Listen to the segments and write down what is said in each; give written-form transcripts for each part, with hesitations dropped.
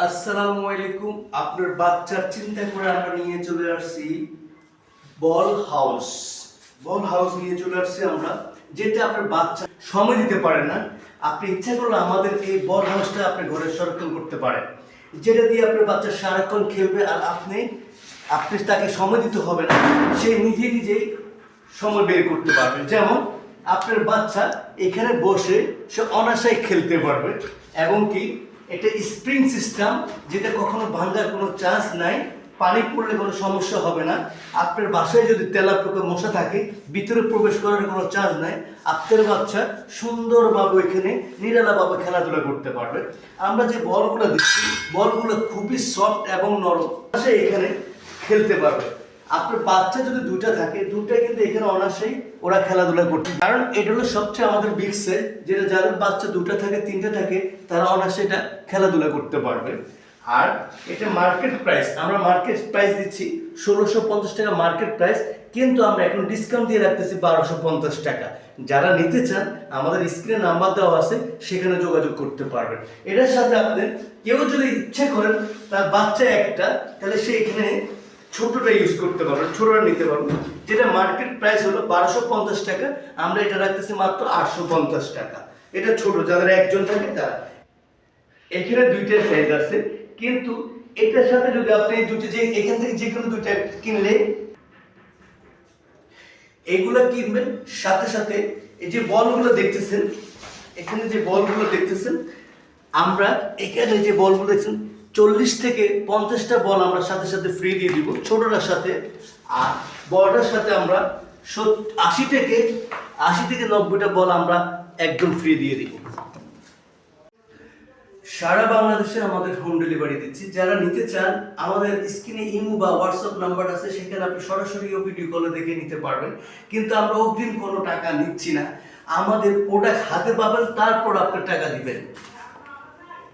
আসসালামু আলাইকুম। আপনার বাচ্চার চিন্তা করে আমরা নিয়ে চলে আসছি বল হাউস। বল হাউস নিয়ে চলে আসছি আমরা, যেটা আপনার বাচ্চা সময় দিতে পারে না। আপনি ইচ্ছা করলে আমাদের এই বল হাউসটা আপনি ঘরে সংরক্ষণ করতে পারেন, যেটা দিয়ে আপনার বাচ্চা সারাক্ষণ খেলবে আর আপনি আপনি তাকে সময় দিতে হবে না, সে নিজে নিজেই সময় বের করতে পারবে। যেমন আপনার বাচ্চা এখানে বসে সে অনায়াসে খেলতে পারবে, এবং কি এটা স্প্রিং সিস্টেম, যেটা কখনো ভাঙার কোনো চান্স নাই। পানি পড়লে কোনো সমস্যা হবে না। আপনার বাসায় যদি তেলাপোকা মশা থাকে, ভিতরে প্রবেশ করার কোনো চান্স নাই। আপনার বাচ্চা সুন্দরভাবে এখানে নিরালাভাবে খেলাধুলা করতে পারবে। আমরা যে বলগুলো দিচ্ছি, বলগুলো খুবই সফট এবং নরম, সে এখানে খেলতে পারবে। আপনার বাচ্চা যদি দুইটা থাকে, দুটাই কিন্তু এখানে অনায়াসেই ওরা খেলাধুলা করতে, কারণ এটা হলো সবচেয়ে আমাদের বিগসে, যেটা যাদের বাচ্চা দুটা থাকে তিনটা থাকে তারা অনায়াসে এটা খেলাধুলা করতে পারবে। আর এটা মার্কেট প্রাইস, আমরা মার্কেট প্রাইস দিচ্ছি 1650 টাকা মার্কেট প্রাইস, কিন্তু আমরা এখন ডিসকাউন্ট দিয়ে রাখতেছি 1250 টাকা। যারা নিতে চান আমাদের স্ক্রিনে নাম্বার দেওয়া আছে, সেখানে যোগাযোগ করতে পারবেন। এটার সাথে আপনি কেউ যদি ইচ্ছে করেন তার বাচ্চা একটা, তাহলে সে এখানে ছোটটা ইউজ করতে পারবেন, ছোটটা নিতে পারবেন। যেটা মার্কেট প্রাইস হলো 1250 টাকা, আমরা এটা রাখতেছি মাত্র 850 টাকা। এটা ছোট, যাদের একজন থাকে তারা। এখানে দুইটা সাইজ আছে, কিন্তু এটার সাথে যদি আপনি দুটো, যে এখান থেকে যে কোনো দুইটা কিনলে, এগুলো কিনবেন সাথে সাথে এই যে বলগুলো দেখতেছেন, এখানে যে বলগুলো দেখতেছেন, আমরা এখানে যে বলগুলো দেখছেন 40 থেকে 50টা বল আমরা সাথে সাথে ফ্রি দিয়ে দিব ছোটটার সাথে। আর বড়টার সাথে আমরা 80 থেকে 90টা বল আমরা একদম ফ্রি দিয়ে দিব। সারা বাংলাদেশে আমাদের হোম ডেলিভারি দিচ্ছি। যারা নিতে চান আমাদের স্ক্রিনে ইমো বা হোয়াটসঅ্যাপ নাম্বার আছে, সেখানে আপনি সরাসরি ভিডিও কলে দেখে নিতে পারবেন। কিন্তু আমরা অগ্রিম কোনো টাকা নিচ্ছি না, আমাদের প্রোডাক্ট হাতে পাবেন, তারপর আপনি টাকা দিবেন।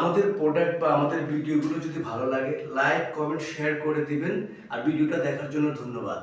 আমাদের প্রোডাক্ট বা আমাদের ভিডিওগুলো যদি ভালো লাগে, লাইক কমেন্ট শেয়ার করে দিবেন। আর ভিডিওটা দেখার জন্য ধন্যবাদ।